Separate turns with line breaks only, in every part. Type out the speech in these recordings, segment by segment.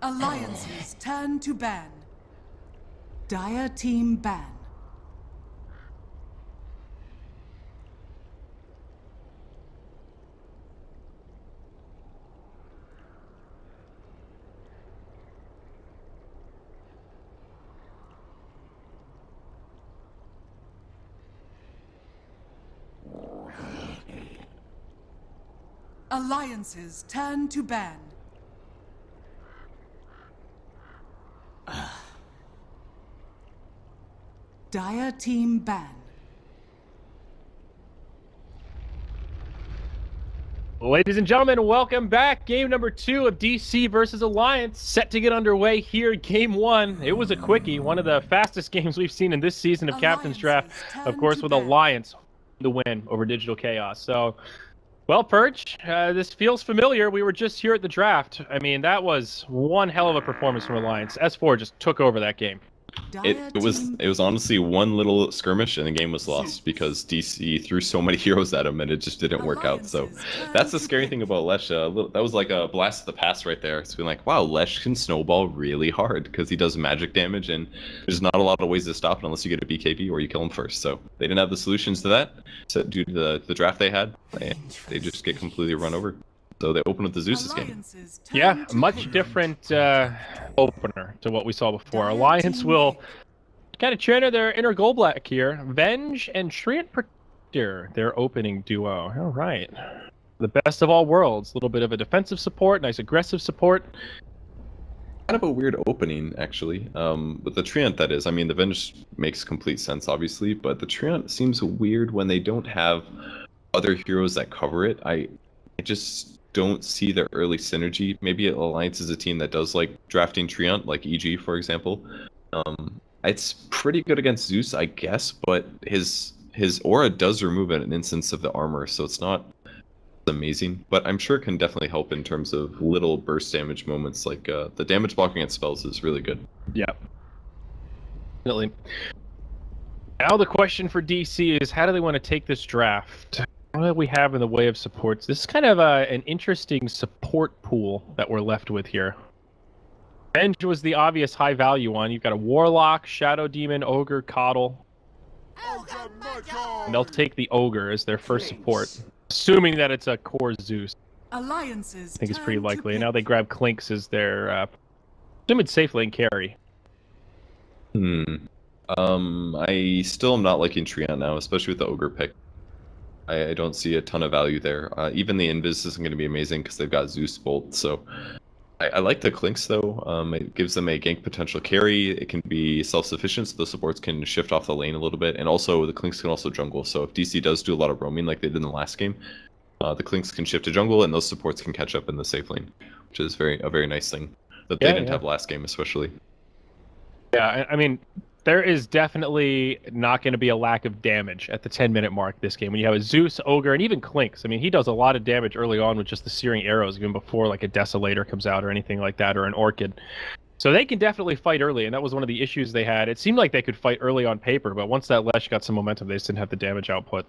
Alliances turn to ban. Dire team ban. Alliances turn to ban. Dire team ban.
Ladies and gentlemen, welcome back. Game number 2 of DC versus Alliance set to get underway here. Game 1. It was a quickie, one of the fastest games we've seen in this season of Captain's Draft. Of course, with Alliance the win over Digital Chaos. So, well, Perch, this feels familiar. We were just here at the draft. I mean, that was one hell of a performance from Alliance. S4 just took over that game.
It was honestly one little skirmish and the game was lost because DC threw so many heroes at him and it just didn't work out. So that's the scary thing about Lesh. That was like a blast of the past right there. It's been like, wow, Lesh can snowball really hard because he does magic damage and there's not a lot of ways to stop it unless you get a BKB or you kill him first. So they didn't have the solutions to that. So due to the draft they had, and they just get completely run over. So they open with the Zeus this game.
Yeah, much different opener to what we saw before. Alliance will kind of channel their inner gold black here. Venge and Treant Protector, their opening duo. All right. The best of all worlds. A little bit of a defensive support, nice aggressive support.
Kind of a weird opening, actually. With the Treant, that is. I mean, the Venge makes complete sense, obviously, but the Treant seems weird when they don't have other heroes that cover it. I just don't see the early synergy. Maybe Alliance is a team that does like drafting Treant, like EG, for example. It's pretty good against Zeus, I guess, but his aura does remove an instance of the armor, so it's not amazing. But I'm sure it can definitely help in terms of little burst damage moments. Like the damage blocking at spells is really good.
Yeah, definitely. Now the question for DC is, how do they want to take this draft? What do we have in the way of supports? This is kind of an interesting support pool that we're left with here. Venge was the obvious high value one. You've got a Warlock, Shadow Demon, Ogre, Coddle. And they'll take the Ogre as their first support, assuming that it's a core Zeus.
Alliances
I think it's pretty likely. And now they grab Clinks as their assumed safe lane carry.
I still am not liking Treant now, especially with the Ogre pick. I don't see a ton of value there. Even the Invis isn't going to be amazing because they've got Zeus Bolt. So I like the Clinks though. It gives them a gank potential carry. It can be self-sufficient, so the supports can shift off the lane a little bit. And also the Clinks can also jungle. So if DC does do a lot of roaming like they did in the last game, the Clinks can shift to jungle and those supports can catch up in the safe lane, which is a very nice thing that they didn't have last game especially.
Yeah, I mean, there is definitely not going to be a lack of damage at the 10-minute mark this game. When you have a Zeus, Ogre, and even Clinks, I mean, he does a lot of damage early on with just the searing arrows, even before like a Desolator comes out or anything like that, or an Orchid. So they can definitely fight early, and that was one of the issues they had. It seemed like they could fight early on paper, but once that Lesh got some momentum, they just didn't have the damage output.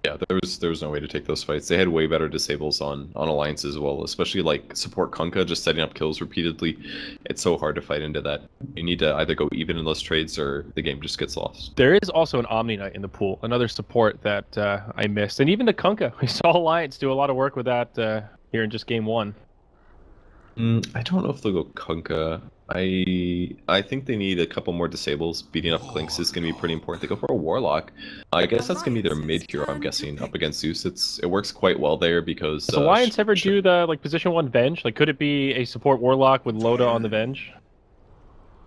Yeah, there was no way to take those fights. They had way better disables on Alliance as well, especially like support Kunkka just setting up kills repeatedly. It's so hard to fight into that. You need to either go even in those trades or the game just gets lost.
There is also an Omni Knight in the pool, another support that I missed. And even the Kunkka. We saw Alliance do a lot of work with that here in just game 1.
I don't know if they'll go Kunkka. I think they need a couple more disables. Beating up Clinks is going to be pretty important. They go for a Warlock. I guess that's going to be their mid hero, I'm guessing, up against Zeus. It works quite well there because...
Does Alliance ever do the like position 1 Venge? Like, could it be a support Warlock with Loda on the Venge?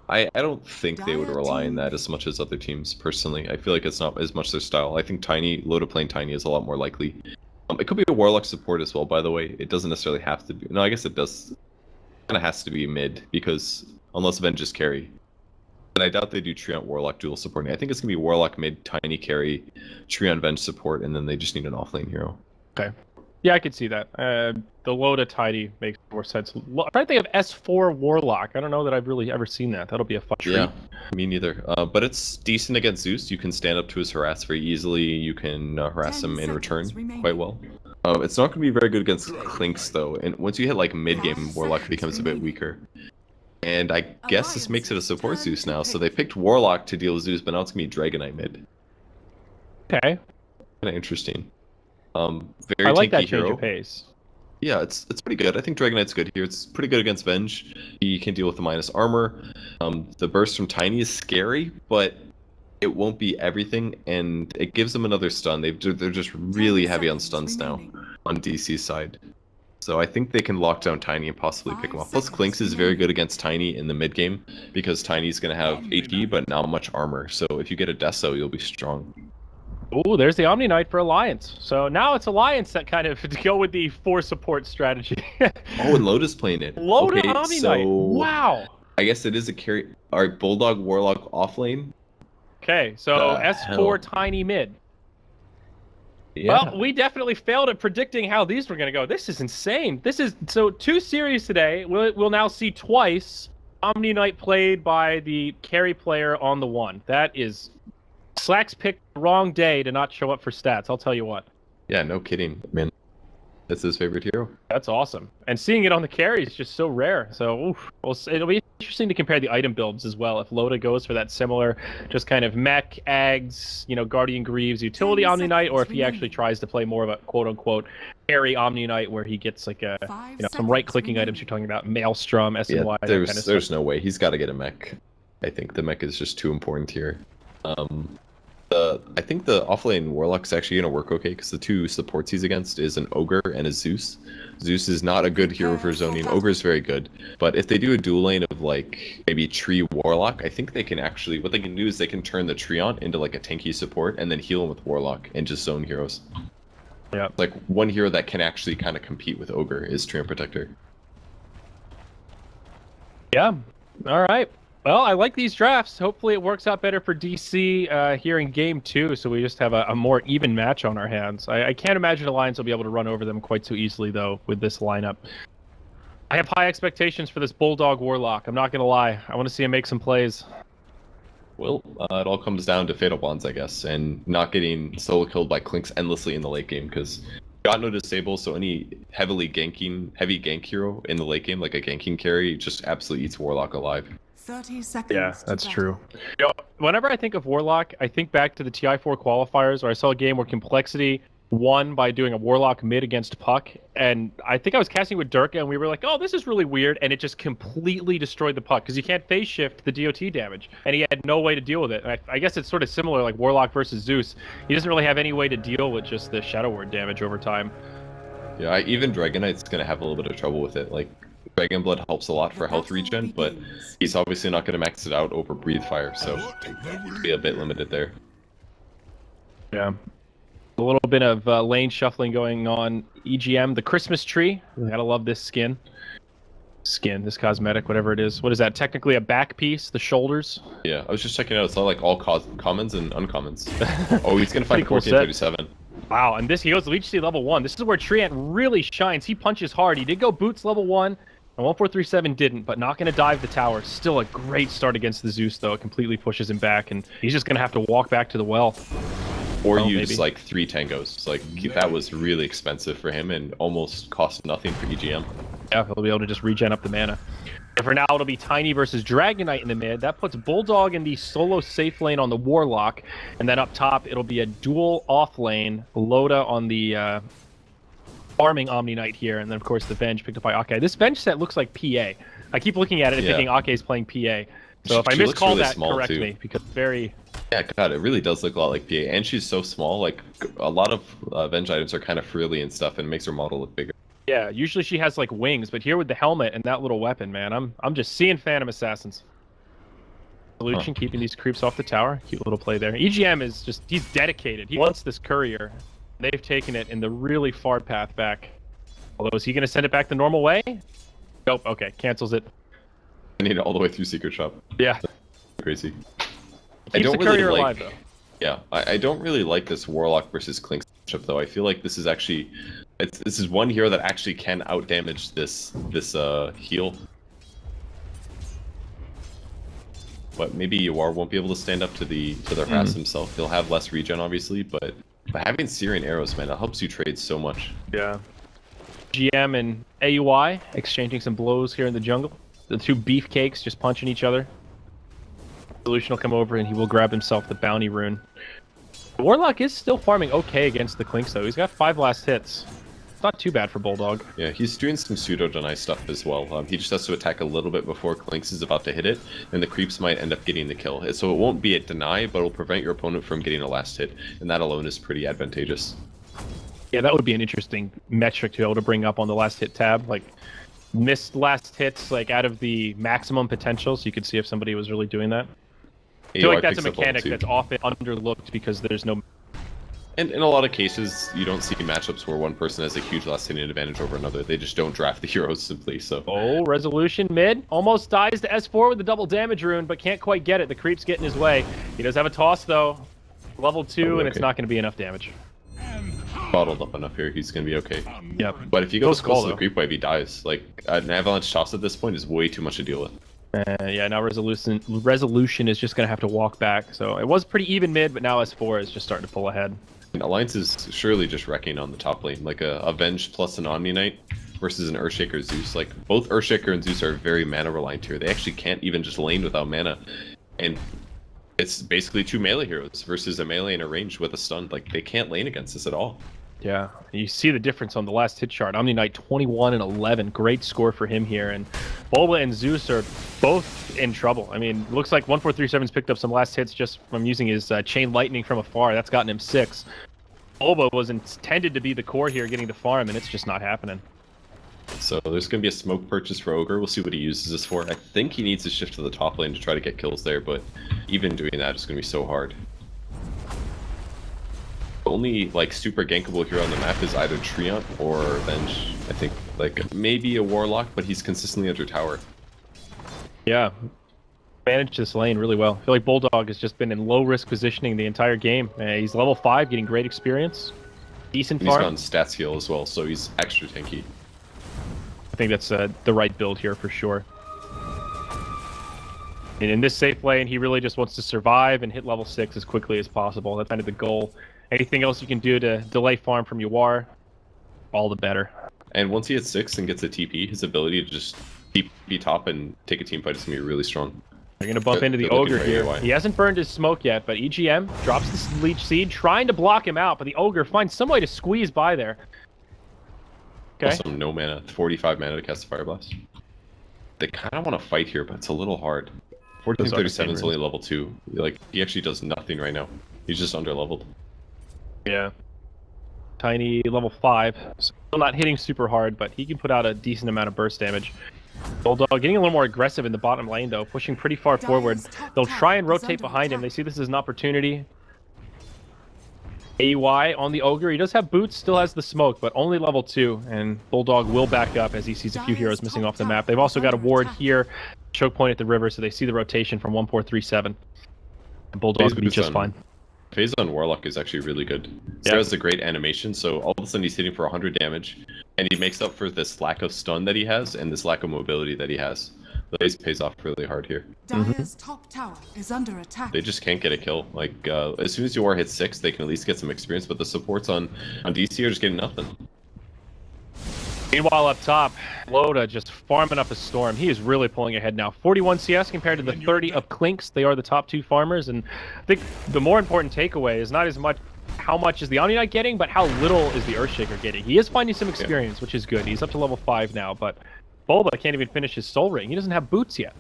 I don't think they would rely on that as much as other teams, personally. I feel like it's not as much their style. I think Loda playing Tiny is a lot more likely. It could be a Warlock support as well, by the way. It doesn't necessarily have to be... No, I guess it does... kind of has to be mid, because unless Venge is carry. And I doubt they do Treant Warlock dual supporting. I think it's going to be Warlock mid, Tiny carry, Treant Venge support, and then they just need an offlane hero.
Okay. Yeah, I could see that. The Loda Tidy makes more sense. I'm trying to think of S4 Warlock. I don't know that I've really ever seen that. That'll be a fun treat.
Yeah, me neither. But it's decent against Zeus. You can stand up to his harass very easily. You can harass him in return quite well. It's not going to be very good against Clinks, though. And once you hit like mid-game, Warlock becomes a bit weaker. And I guess this makes it a support Zeus now. So they picked Warlock to deal with Zeus, but now it's going to be Dragonite mid.
Okay.
Kind of interesting. Very
I like
tanky
that change
hero.
of pace.
Yeah, it's pretty good. I think Dragonite's good here. It's pretty good against Venge. He can deal with the minus armor. The burst from Tiny is scary, but it won't be everything, and it gives them another stun. They're just really heavy on stuns now on DC's side. So I think they can lock down Tiny and possibly pick him off. Plus, Clinks is very good against Tiny in the mid game because Tiny's going to have HP but not much armor. So if you get a Deso, you'll be strong.
Oh, there's the Omni Knight for Alliance. So now it's Alliance that kind of go with the 4 support strategy.
Oh, and Loda's playing it.
Loda
Okay,
Omni
so
Knight. Wow.
I guess it is a carry. Alright, Bulldog Warlock off lane.
Okay, so S4
hell?
Tiny mid.
Yeah.
Well, we definitely failed at predicting how these were going to go. This is insane. This is so 2 series today. We'll now see twice Omni Knight played by the carry player on the 1. That is Slacks picked the wrong day to not show up for stats. I'll tell you what.
Yeah, no kidding, man. That's his favorite hero.
That's awesome. And seeing it on the carry is just so rare. So it'll be interesting to compare the item builds as well. If Loda goes for that similar, just kind of mech, Ags, Guardian Greaves, utility Omni Knight, or if he actually tries to play more of a quote-unquote carry Omni Knight where he gets like a, some right-clicking items you're talking about, Maelstrom, SNY,
Yeah,
that kind of stuff.
there's no way. He's got to get a mech. I think the mech is just too important here. I think the offlane Warlock's actually going to work okay because the 2 supports he's against is an Ogre and a Zeus. Zeus is not a good hero for zoning. Ogre is very good. But if they do a dual lane of like maybe Tree Warlock, I think they can actually, what they can do is they can turn the Treant into like a tanky support and then heal him with Warlock and just zone heroes.
Yeah.
Like one hero that can actually kind of compete with Ogre is Treant Protector.
Yeah. All right. Well, I like these drafts. Hopefully it works out better for DC here in Game 2, so we just have a more even match on our hands. I can't imagine Alliance will be able to run over them quite so easily, though, with this lineup. I have high expectations for this Bulldog Warlock. I'm not going to lie. I want to see him make some plays.
Well, it all comes down to Fatal Bonds, I guess, and not getting solo killed by Clinks endlessly in the late game, because got no disable, so any heavy gank hero in the late game, like a ganking carry, just absolutely eats Warlock alive.
30 seconds.
Yeah, that's true. Whenever I think of Warlock, I think back to the TI4 qualifiers where I saw a game where Complexity won by doing a Warlock mid against Puck, and I think I was casting with Durka, and we were like, oh, this is really weird, and it just completely destroyed the Puck, because you can't phase shift the DOT damage, and he had no way to deal with it. And I guess it's sort of similar, like Warlock versus Zeus. He doesn't really have any way to deal with just the Shadow Word damage over time.
Yeah, even Dragonite's going to have a little bit of trouble with it. Like, Dragon Blood helps a lot for health regen, but he's obviously not going to max it out over Breathe Fire, so be a bit limited there.
Yeah. A little bit of lane shuffling going on. EGM, the Christmas tree. Gotta love this skin. This cosmetic, whatever it is. What is that? Technically a back piece, the shoulders.
Yeah, I was just checking out. It's not like all commons and uncommons. Oh, he's going to find
Pretty cool
1437.
Wow, and he goes Leech Seed level 1. This is where Treant really shines. He punches hard. He did go Boots level 1, and 1437 didn't, but not going to dive the tower. Still a great start against the Zeus, though. It completely pushes him back, and he's just going to have to walk back to the well.
Or use like 3 tangos. Like that was really expensive for him and almost cost nothing for EGM.
Yeah, he'll be able to just regen up the mana. And for now, it'll be Tiny versus Dragonite in the mid. That puts Bulldog in the solo safe lane on the Warlock. And then up top, it'll be a dual off lane. Loda on the farming Omni Knight here. And then, of course, the Venge picked up by Ake. This Venge set looks like PA. I keep looking at it and thinking Ake's playing PA. So if I miscall really that, correct me, because very...
Yeah, God, it really does look a lot like PA. And she's so small, like, a lot of Venge items are kind of frilly and stuff, and it makes her model look bigger.
Yeah, usually she has, like, wings, but here with the helmet and that little weapon, man, I'm just seeing Phantom Assassins. Solution, keeping these creeps off the tower. Cute little play there. EGM is just, he's dedicated. He wants this courier. They've taken it in the really far path back. Although, is he going to send it back the normal way? Nope, okay, cancels it.
I need it all the way through Secret Shop.
Yeah.
Crazy.
I don't really like, alive, though.
Yeah, I don't really like this Warlock versus Clink matchup, though. I feel like this is actually, this is one hero that actually can outdamage this heal. But maybe Yawar won't be able to stand up to the harass himself. He'll have less regen, obviously, but having Syrian arrows, man, that helps you trade so much.
Yeah. GM and AUI exchanging some blows here in the jungle. The two beefcakes just punching each other. Resolution will come over and he will grab himself the bounty rune. Warlock is still farming okay against the Clinks though. He's got 5 last hits. It's not too bad for Bulldog.
Yeah, he's doing some pseudo-deny stuff as well. He just has to attack a little bit before Clinks is about to hit it, and the creeps might end up getting the kill. So it won't be a deny, but it'll prevent your opponent from getting a last hit, and that alone is pretty advantageous.
Yeah, that would be an interesting metric to be able to bring up on the last hit tab. Like, missed last hits like out of the maximum potential, so you could see if somebody was really doing that. I feel like that's a mechanic that's often underlooked because there's no...
And in a lot of cases, you don't see matchups where one person has a huge last hitting advantage over another. They just don't draft the heroes simply, so...
Oh, Resolution mid. Almost dies to S4 with the double damage rune, but can't quite get it. The creep's getting his way. He does have a toss, though. Level 2, and it's not going to be enough damage.
Bottled up enough here, he's going to be okay.
Yep.
But if he goes close to the creep wave, he dies. Like, an avalanche toss at this point is way too much to deal with.
Yeah, now Resolution is just going to have to walk back. So it was pretty even mid, but now S4 is just starting to pull ahead.
Alliance is surely just wrecking on the top lane, like a Avenge plus an Omni Knight versus an Earthshaker Zeus. Like, both Earthshaker and Zeus are very mana reliant here. They actually can't even just lane without mana. And it's basically 2 melee heroes versus a melee and a range with a stun. Like, they can't lane against this at all.
Yeah, you see the difference on the last hit chart. Omni Knight 21 and 11, great score for him here. And Bulba and Zeus are both in trouble. I mean, looks like 1437's picked up some last hits just from using his Chain Lightning from afar. That's gotten him 6. Bulba was intended to be the core here, getting the farm, and it's just not happening.
So there's going to be a smoke purchase for Ogre. We'll see what he uses this for. I think he needs to shift to the top lane to try to get kills there, but even doing that is going to be so hard. The only, like, super gankable hero on the map is either Treant or Avenge. I think, like, maybe a Warlock, but he's consistently under tower.
Yeah, managed this lane really well. I feel like Bulldog has just been in low-risk positioning the entire game. He's level 5, getting great experience. Decent farm.
He's gone stats heal as well, so he's extra tanky.
I think that's the right build here for sure. And in this safe lane, he really just wants to survive and hit level 6 as quickly as possible. That's kind of the goal. Anything else you can do to delay farm from Yawar, all the better.
And once he hits 6 and gets a TP, his ability to just TP top and take a team fight is going to be really strong.
They're going to bump into the Ogre here. He hasn't burned his smoke yet, but EGM drops this Leech Seed, trying to block him out, but the Ogre finds some way to squeeze by there. Okay.
Also, no mana. 45 mana to cast a Fire Blast. They kind of want to fight here, but it's a little hard. 1437 is only level 2. Like, he actually does nothing right now. He's just under-leveled.
Yeah. Tiny level 5. Still not hitting super hard, but he can put out a decent amount of burst damage. Bulldog getting a little more aggressive in the bottom lane, though, pushing pretty far forward. They'll try and rotate behind him. They see this as an opportunity. AY on the Ogre. He does have boots, still has the smoke, but only level 2. And Bulldog will back up as he sees a few heroes missing off the map. They've also got a ward here, choke point at the river, so they see the rotation from 1437. And Bulldog will be just fine.
Phase on Warlock is actually really good. He has a great animation, so all of a sudden he's hitting for 100 damage, and he makes up for this lack of stun that he has and this lack of mobility that he has. The phase pays off really hard here.
Dire's top tower is under attack.
They just can't get a kill. Like, as soon as Yawar hits 6, they can at least get some experience, but the supports on DC are just getting nothing.
Meanwhile, up top, Loda just farming up a storm. He is really pulling ahead now. 41 CS compared to the 30 of Clinks. They are the top 2 farmers, and I think the more important takeaway is not as much how much is the Omni Knight getting, but how little is the Earthshaker getting. He is finding some experience, which is good. He's up to level 5 now, but Bulba can't even finish his Soul Ring. He doesn't have boots yet.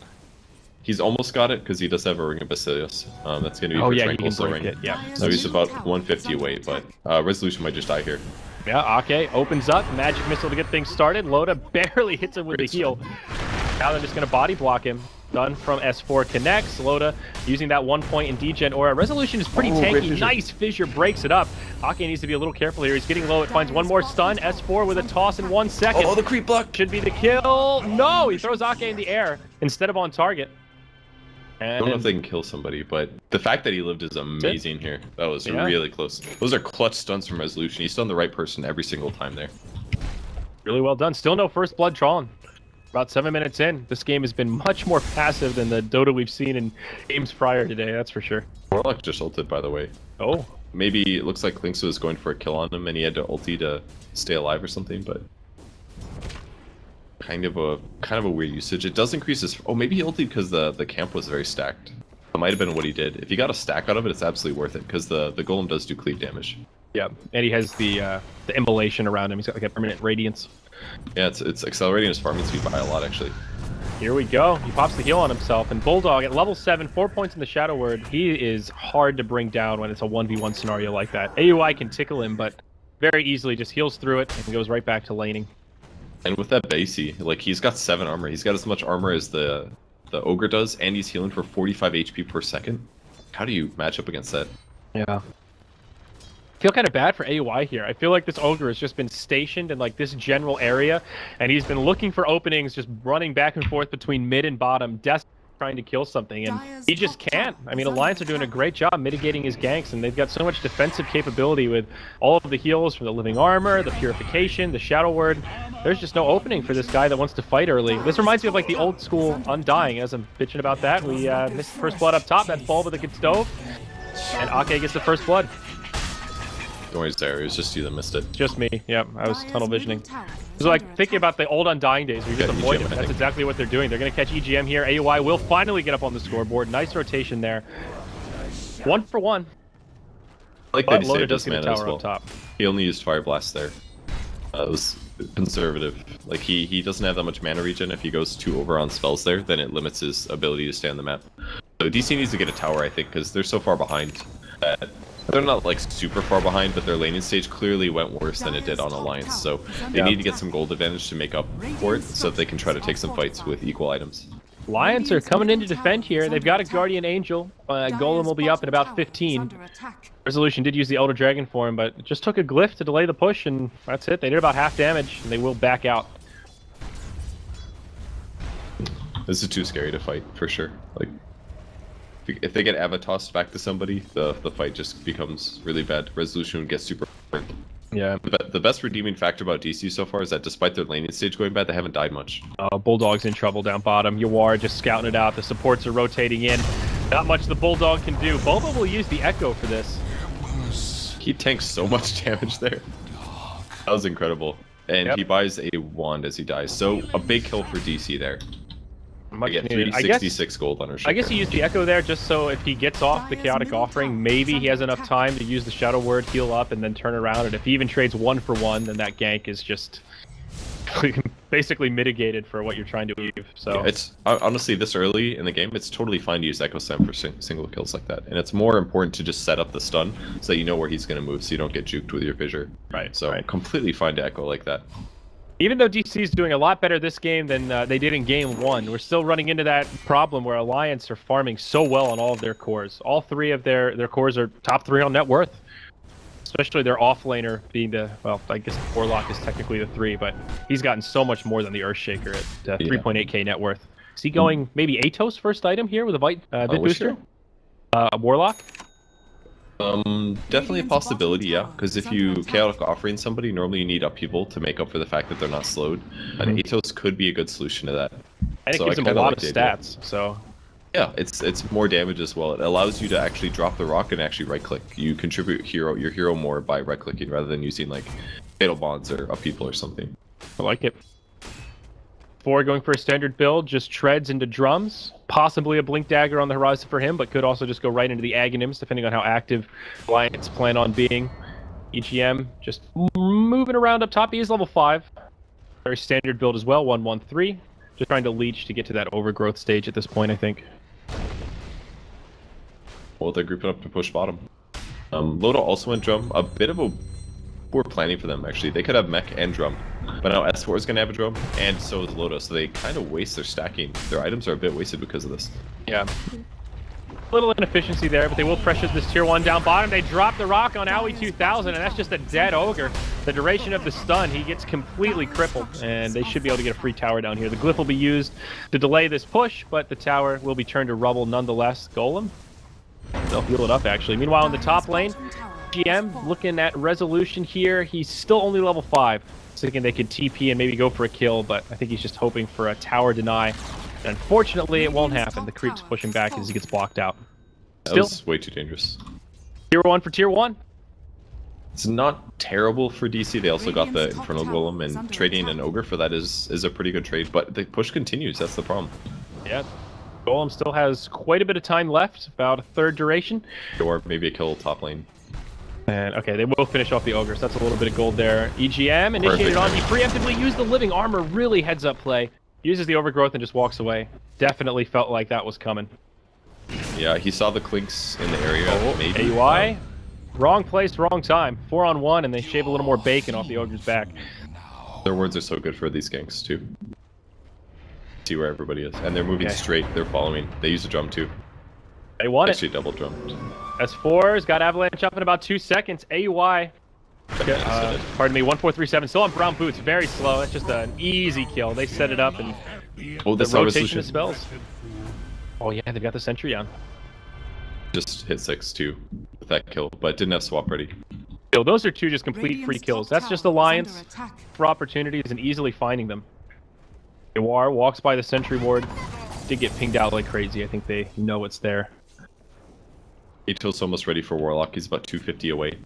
He's almost got it because he does have a Ring of Basilius. That's going to be for Tranquil Soul Ring. So he's about 150 away, but Resolution might just die here.
Yeah, Ake opens up, magic missile to get things started. Loda barely hits him with the heal. Now they're just going to body block him. Done from S4 connects. Loda using that 1 point in degen aura. Resolution is pretty tanky. Nice fissure breaks it up. Ake needs to be a little careful here. He's getting low. It finds one more stun. S4 with a toss in 1 second.
Oh, the creep block
should be the kill. No, he throws Ake in the air instead of on target. And
I don't know if they can kill somebody, but the fact that he lived is amazing here. That was really close. Those are clutch stuns from Resolution. He stunned the right person every single time there.
Really well done. Still no first blood drawn. About 7 minutes in, this game has been much more passive than the Dota we've seen in games prior today, that's for sure.
Warlock just ulted, by the way.
Oh.
Maybe it looks like Clinks was going for a kill on him and he had to ulti to stay alive or something, but... kind of a weird usage. It does increase his. Oh, maybe he ulted because the camp was very stacked. That might have been what he did. If he got a stack out of it, it's absolutely worth it because the golem does do cleave damage.
Yeah, and he has the immolation around him. He's got like a permanent radiance.
Yeah, it's accelerating his farming speed by a lot actually.
Here we go. He pops the heal on himself, and Bulldog at level 7, 4 points in the Shadow Word. He is hard to bring down when it's a 1v1 scenario like that. AUI can tickle him, but very easily just heals through it and goes right back to laning.
And with that basey, like he's got 7 armor. He's got as much armor as the ogre does, and he's healing for 45 HP per second. How do you match up against that?
Yeah. I feel kind of bad for AUI here. I feel like this ogre has just been stationed in like this general area, and he's been looking for openings, just running back and forth between mid and bottom, desperately trying to kill something, and he just can't. I mean, Alliance are doing a great job mitigating his ganks, and they've got so much defensive capability with all of the heals from the living armor, the purification, the shadow word. There's just no opening for this guy that wants to fight early. This reminds me of like the old school Undying, as I'm bitching about that. We missed the first blood up top. That's Bulb with a good stove, and Ake gets the first blood.
Don't worry, Sarah. It was just you that missed it.
Just me. Yep, I was tunnel visioning. It was like thinking about the old Undying days where you just avoid it. That's exactly what they're doing. They're going to catch EGM here. AUI will finally get up on the scoreboard. Nice rotation there. 1 for 1.
I like
But
that he
Loader
saved
does
his
get a
mana as
tower
well.
up top.
He only used Fire Blast there. It was conservative. Like he doesn't have that much mana regen. If he goes too over on spells there, then it limits his ability to stay on the map. So DC needs to get a tower, I think, because they're so far behind that. They're not like super far behind, but their laning stage clearly went worse than it did on Alliance. So they need to get some gold advantage to make up for it, so that they can try to take some fights with equal items.
Lions are coming in to defend here. They've got a Guardian Angel. Golem will be up in about 15. Resolution did use the Elder Dragon for him, but just took a glyph to delay the push, and that's it. They did about half damage, and they will back out.
This is too scary to fight, for sure. Like, if they get Avatos back to somebody, the fight just becomes really bad. Resolution would get super hurt.
Yeah.
But the best redeeming factor about DC so far is that despite their laning stage going bad, they haven't died much.
Bulldog's in trouble down bottom. Yawar just scouting it out. The supports are rotating in. Not much the Bulldog can do. Boba will use the Echo for this.
He tanks so much damage there. That was incredible. And he buys a wand as he dies. So a big kill for DC there.
Much
get
needed.
366 gold on her ship.
I guess he used the Echo there just so if he gets off the Chaotic Offering, maybe he has enough time to use the Shadow Word, heal up, and then turn around. And if he even trades 1 for 1, then that gank is just basically mitigated for what you're trying to achieve. So
yeah, it's honestly this early in the game, it's totally fine to use Echo Slam for single kills like that. And it's more important to just set up the stun so that you know where he's going to move, so you don't get juked with your fissure.
Right.
So completely fine to Echo like that.
Even though DC is doing a lot better this game than they did in Game 1, we're still running into that problem where Alliance are farming so well on all of their cores. All 3 of their cores are top 3 on net worth. Especially their offlaner being the, well, I guess Warlock is technically the 3, but he's gotten so much more than the Earthshaker at 3.8k net worth. Is he going maybe Atos first item here with a bit booster? A Warlock?
Definitely a possibility, yeah. Because if you Chaotic Offering somebody, normally you need upheaval to make up for the fact that they're not slowed. And Atos could be a good solution to that.
And it gives him a lot of stats, so...
Yeah, it's more damage as well. It allows you to actually drop the rock and actually right-click. You contribute your hero more by right-clicking rather than using, like, Fatal Bonds or upheaval or something.
I like it. Before going for a standard build, just treads into drums. Possibly a Blink Dagger on the horizon for him, but could also just go right into the Aghanim's, depending on how active Alliance plan on being. EGM just moving around up top. He is level 5. Very standard build as well, 1-1-3. Just trying to leech to get to that overgrowth stage at this point, I think.
Well, they're grouping up to push bottom. Loda also went drum. A bit of a poor planning for them, actually. They could have mech and drum. But now S4 is going to have a drum, and so is Loda, so they kind of waste their stacking. Their items are a bit wasted because of this.
Yeah. A little inefficiency there, but they will pressure this tier 1 down bottom. They drop the rock on Owie 2000, and that's just a dead ogre. The duration of the stun, he gets completely crippled, and they should be able to get a free tower down here. The glyph will be used to delay this push, but the tower will be turned to rubble nonetheless. Golem, they'll heal it up, actually. Meanwhile, in the top lane, GM looking at resolution here. He's still only level 5. Thinking they could TP and maybe go for a kill, but I think he's just hoping for a tower deny. And unfortunately, it won't happen. The creep's pushing back as he gets blocked out.
That was way too dangerous.
Tier 1 for tier 1.
It's not terrible for DC. They also got the Infernal Golem, and trading an Ogre for that is a pretty good trade, but the push continues. That's the problem.
Yeah. Golem still has quite a bit of time left, about a third duration.
Or maybe a kill top lane.
And okay, they will finish off the Ogres. That's a little bit of gold there. EGM initiated
Perfect.
on. He preemptively used the Living Armor. Really heads up play. Uses the overgrowth and just walks away. Definitely felt like that was coming.
Yeah, he saw the clinks in the area.
Oh,
Maybe.
AUI. Wrong place, wrong time. 4-on-1, and they shave a little more bacon off the Ogre's back.
Their words are so good for these ganks, too. See where everybody is. And they're moving straight. They're following. They use a drum, too.
They won
Actually, double drummed.
S4's got Avalanche up in about 2 seconds. AUI. Pardon me, 1437. Still on brown boots. Very slow. It's just an easy kill. They set it up, and
Oh,
the
that's
rotation of spells. Oh, yeah, they've got the sentry on.
Just hit 6, too, with that kill, but didn't have swap ready.
So those are two just complete free kills. That's just Alliance for opportunities and easily finding them. Iwar walks by the sentry ward. Did get pinged out like crazy. I think they know it's there.
Ito's almost ready for Warlock. He's about 250 away.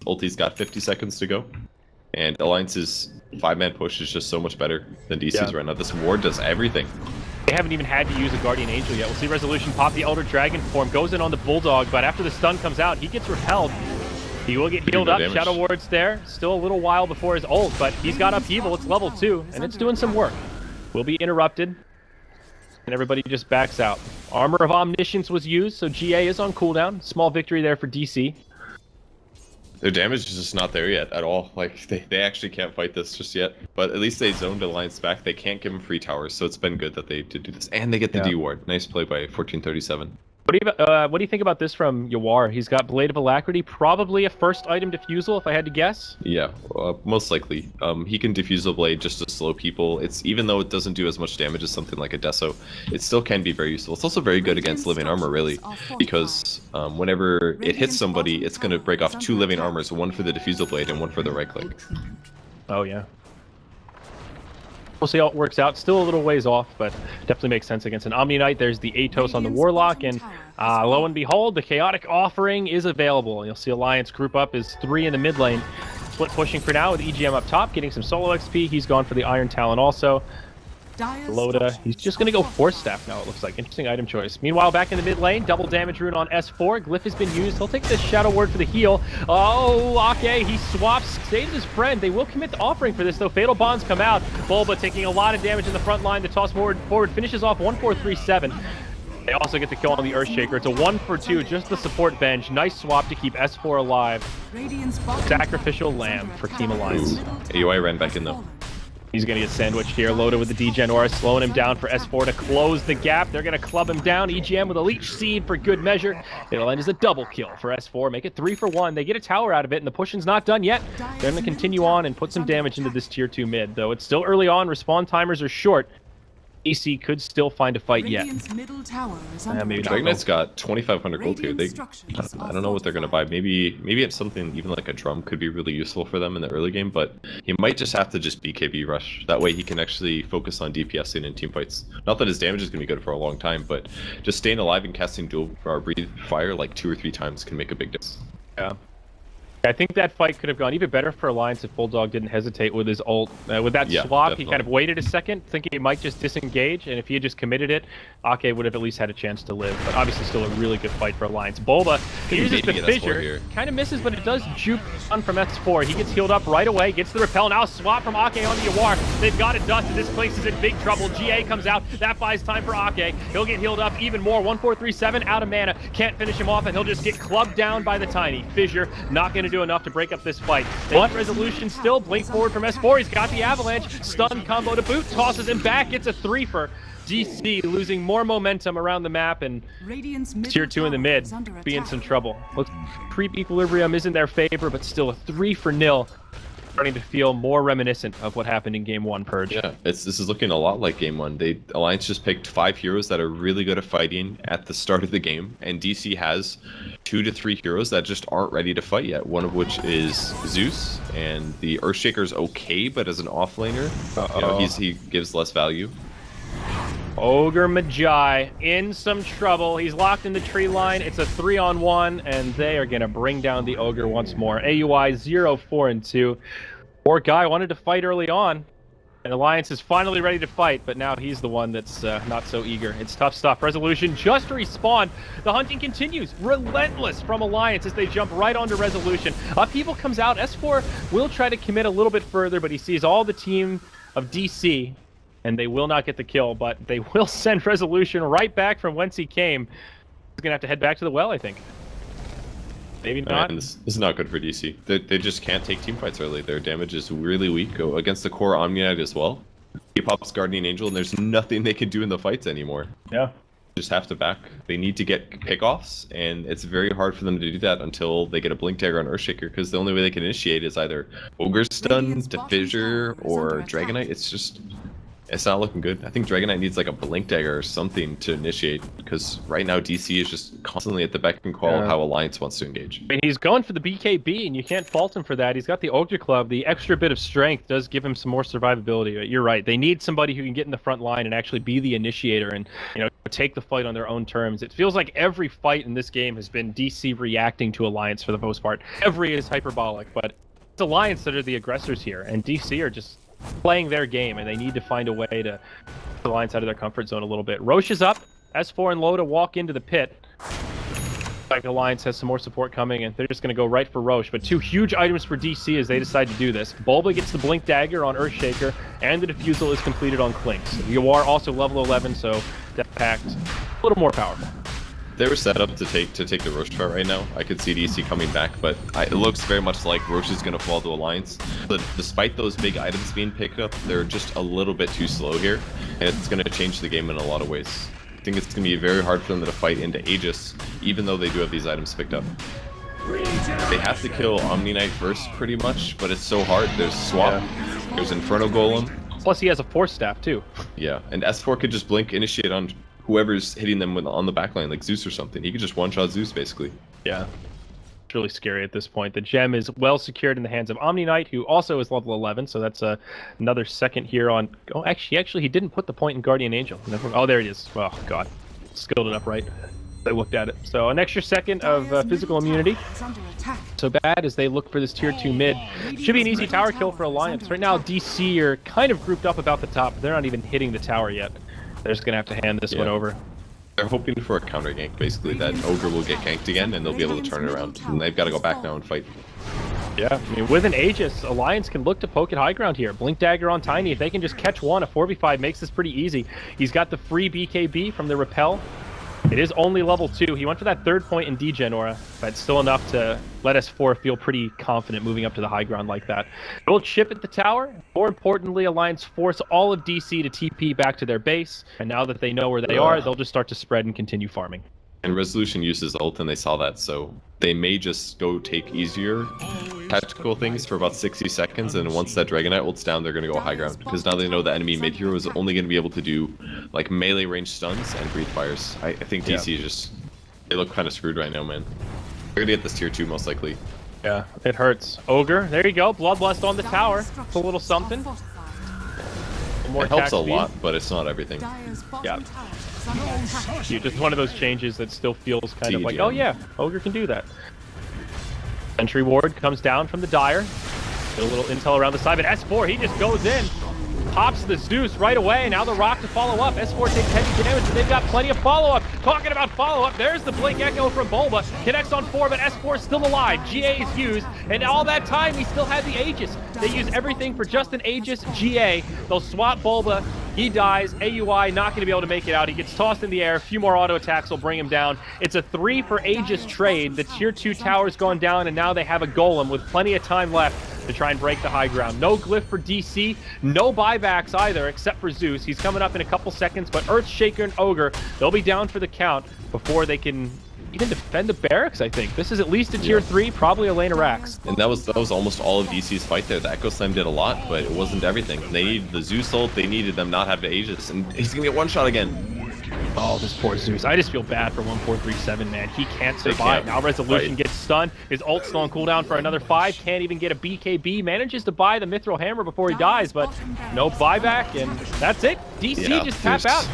Ulti's got 50 seconds to go. And Alliance's 5-man push is just so much better than DC's right now. This ward does everything.
They haven't even had to use a Guardian Angel yet. We'll see Resolution pop the Elder Dragon form. Goes in on the Bulldog, but after the stun comes out, he gets repelled. He will get healed up. Shadow Ward's there. Still a little while before his ult, but he's got upheaval. It's level 2, and it's doing some work. Will be interrupted, and everybody just backs out. Armor of Omniscience was used, so GA is on cooldown. Small victory there for DC.
Their damage is just not there yet at all. Like, they actually can't fight this just yet. But at least they zoned Alliance back. They can't give them free towers, so it's been good that they did do this. And they get the D ward. Nice play by 1437.
What do you think about this from Yawar? He's got Blade of Alacrity, probably a first item defusal, if I had to guess.
Yeah, most likely. He can defuse a blade just to slow people. It's even though it doesn't do as much damage as something like a Deso, it still can be very useful. It's also very good against living armor, really, because whenever it hits somebody, it's going to break off 2 living armors, one for the defusal blade and one for the right click.
Oh yeah. We'll see how it works out. Still a little ways off, but definitely makes sense against an Omni Knight. There's the Atos on the Warlock, and lo and behold, the Chaotic Offering is available. You'll see Alliance group up is 3 in the mid lane. Split pushing for now with EGM up top, getting some solo XP. He's gone for the Iron Talon also. Loda, he's just going to go Force Staff now, it looks like. Interesting item choice. Meanwhile, back in the mid lane, double damage rune on S4. Glyph has been used. He'll take the Shadow Word for the heal. Oh, Ake, he swaps, saves his friend. They will commit the offering for this, though. Fatal Bonds come out. Bulba taking a lot of damage in the front line. The toss forward finishes off 1437. They also get the kill on the Earthshaker. It's a 1-for-2, just the support bench. Nice swap to keep S4 alive. Sacrificial Lamb for Team Alliance.
AUI ran back in, though.
He's going to get sandwiched here. Loda with the Degen Aura, slowing him down for S4 to close the gap. They're going to club him down. EGM with a Leech Seed for good measure. It'll end as a double kill for S4. Make it 3 for 1. They get a tower out of it, and the pushing's not done yet. They're going to continue on and put some damage into this tier 2 mid, though it's still early on. Respawn timers are short. AC could still find a fight yet.
Maybe Dragon Knight's got 2,500 gold here. I don't know what they're going to buy. Maybe it's something even like a drum could be really useful for them in the early game, but he might just have to just BKB rush. That way he can actually focus on DPSing in team fights. Not that his damage is going to be good for a long time, but just staying alive and casting dual breathe fire like 2 or 3 times can make a big difference.
Yeah. I think that fight could have gone even better for Alliance if Bulldog didn't hesitate with his ult. With that swap, definitely. He kind of waited a second, thinking he might just disengage, and if he had just committed it, Ake would have at least had a chance to live. But obviously still a really good fight for Alliance. Bulba uses the fissure, kind of misses, but it does juke on from S4. He gets healed up right away, gets the repel. Now swap from Ake on the Yawar. They've got it dusted. This place is in big trouble. GA comes out. That buys time for Ake. He'll get healed up even more. 1437 out of mana. Can't finish him off, and he'll just get clubbed down by the Tiny. Fissure not going to do enough to break up this fight. They want Resolution still. Blink forward from S4. He's got the Avalanche. Stun combo to boot. Tosses him back. Gets a 3 for DC, losing more momentum around the map, and tier 2 in the mid be in some trouble. Looks creep equilibrium is in their favor, but still a 3 for 0. Starting to feel more reminiscent of what happened in Game 1, Purge.
Yeah, this is looking a lot like Game 1. Alliance just picked 5 heroes that are really good at fighting at the start of the game, and DC has 2 to 3 heroes that just aren't ready to fight yet, one of which is Zeus, and the Earthshaker's okay, but as an offlaner, he gives less value.
Ogre Magi in some trouble. He's locked in the tree line. It's a 3-on-1, and they are going to bring down the Ogre once more. AUI 0-4-2. Poor guy wanted to fight early on, and Alliance is finally ready to fight, but now he's the one that's not so eager. It's tough stuff. Resolution just respawned. The hunting continues. Relentless from Alliance as they jump right onto Resolution. Upheaval comes out. S4 will try to commit a little bit further, but he sees all the team of DC, and they will not get the kill, but they will send Resolution right back from whence he came. He's going to have to head back to the well, I think. Maybe not.
Man, this is not good for DC. They just can't take team fights early. Their damage is really weak against the core Omni Knight as well. He pops Guardian Angel, and there's nothing they can do in the fights anymore.
Yeah.
Just have to back. They need to get pickoffs, and it's very hard for them to do that until they get a Blink Dagger on Earthshaker, because the only way they can initiate is either Ogre Stun, Diffusor, or Dragonite. It's not looking good. I think Dragonite needs like a Blink Dagger or something to initiate, because right now DC is just constantly at the beck and call of how Alliance wants to engage.
I mean, he's going for the BKB, and you can't fault him for that. He's got the Ogre Club. The extra bit of strength does give him some more survivability. But you're right. They need somebody who can get in the front line and actually be the initiator and, you know, take the fight on their own terms. It feels like every fight in this game has been DC reacting to Alliance for the most part. Every is hyperbolic, but it's Alliance that are the aggressors here, and DC are just playing their game, and they need to find a way to get the Alliance out of their comfort zone a little bit. Roche is up. S4 and Loda walk into the pit. Like Alliance has some more support coming, and they're just going to go right for Roche. But two huge items for DC as they decide to do this. Bulba gets the Blink Dagger on Earthshaker, and the Diffusal is completed on Clinks. You are also level 11, so that packed a little more powerful.
They were set up to take the Roche fight right now. I could see DC coming back, but it looks very much like Roche is going to fall to Alliance. But despite those big items being picked up, they're just a little bit too slow here, and it's going to change the game in a lot of ways. I think it's going to be very hard for them to fight into Aegis, even though they do have these items picked up. They have to kill Omni Knight first, pretty much, but it's so hard. There's Swap, there's Inferno Golem.
Plus he has a Force Staff, too.
Yeah, and S4 could just blink, initiate on whoever's hitting them on the backline, like Zeus or something. He could just one-shot Zeus, basically.
Yeah. It's really scary at this point. The gem is well secured in the hands of Omni Knight, who also is level 11, so that's another second here on... Oh, actually, he didn't put the point in Guardian Angel. Oh, there it is. Oh, God. Skilled it up right. They looked at it. So an extra second of physical immunity. So bad as they look for this tier 2 mid. Should be an easy tower kill for Alliance. Right now, DC are kind of grouped up about the top. They're not even hitting the tower yet. They're just going to have to hand this one over.
They're hoping for a counter gank, basically, that Ogre will get ganked again, and they'll be able to turn it around. And they've got to go back now and fight.
Yeah, I mean, with an Aegis, Alliance can look to poke at high ground here. Blink Dagger on Tiny. If they can just catch one, a 4v5 makes this pretty easy. He's got the free BKB from the Repel. It is only level 2. He went for that third point in Degen Aura, but still enough to let S4 feel pretty confident moving up to the high ground like that. They'll chip at the tower. More importantly, Alliance force all of DC to TP back to their base, and now that they know where they are, they'll just start to spread and continue farming.
And Resolution uses ult, and they saw that, so they may just go take easier tactical things for about 60 seconds, and once that Dragonite ult's down, they're going to go high ground, because now they know the enemy mid-hero is only going to be able to do like melee range stuns and breathe fires. I think DC is just... They look kind of screwed right now, man. They're going to get this tier 2 most likely.
Yeah, it hurts. Ogre, there you go. Bloodlust on the tower. It's a little something. More
it helps a lot, but it's not everything.
Yeah. Just one of those changes that still feels kind of like, oh yeah, Ogre can do that. Sentry Ward comes down from the Dire. Get a little intel around the side, but S4, he just goes in. Pops the Zeus right away. Now the Rock to follow up. S4 takes heavy damage, but they've got plenty of follow-up. Talking about follow-up, there's the Blink Echo from Bulba. Connects on 4, but S4 is still alive. GA is used, and all that time he still had the Aegis. They use everything for just an Aegis GA. They'll swap Bulba. He dies. AUI not going to be able to make it out. He gets tossed in the air. A few more auto attacks will bring him down. It's a 3 for Aegis trade. The tier 2 tower's gone down, and now they have a Golem with plenty of time left to try and break the high ground. No glyph for DC, no buybacks either, except for Zeus. He's coming up in a couple seconds, but Earthshaker and Ogre, they'll be down for the count before they can even defend the barracks, I think. This is at least a tier 3, probably a lane of racks.
And that was almost all of DC's fight there. The Echo Slam did a lot, but it wasn't everything. They needed the Zeus ult, they needed them not have the Aegis, and he's gonna get one shot again.
Oh, this poor Zeus. I just feel bad for 1437, man. He can't survive. Now Resolution gets stunned. His ult's still on cooldown for another 5. Can't even get a BKB. Manages to buy the Mithril Hammer before he dies, but no buyback, and that's it. DC just tap out.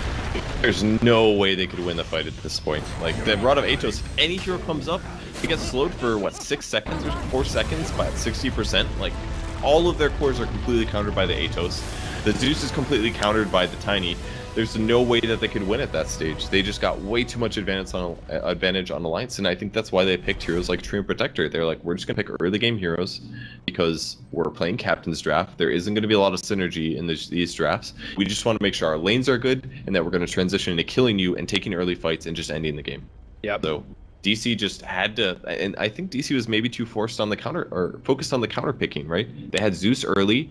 There's no way they could win the fight at this point. Like, the Rod of Atos, if any hero comes up, he gets slowed for, what, 6 seconds or 4 seconds by 60%? Like, all of their cores are completely countered by the Atos. The Zeus is completely countered by the Tiny. There's no way that they could win at that stage. They just got way too much advantage on Alliance, and I think that's why they picked heroes like Tree and Protector. They're like, we're just gonna pick early game heroes because we're playing Captain's Draft. There isn't gonna be a lot of synergy in these drafts. We just want to make sure our lanes are good and that we're gonna transition into killing you and taking early fights and just ending the game. Yeah. So DC just had to, and I think DC was maybe too forced on the counter, or focused on the counter picking, right? They had Zeus early.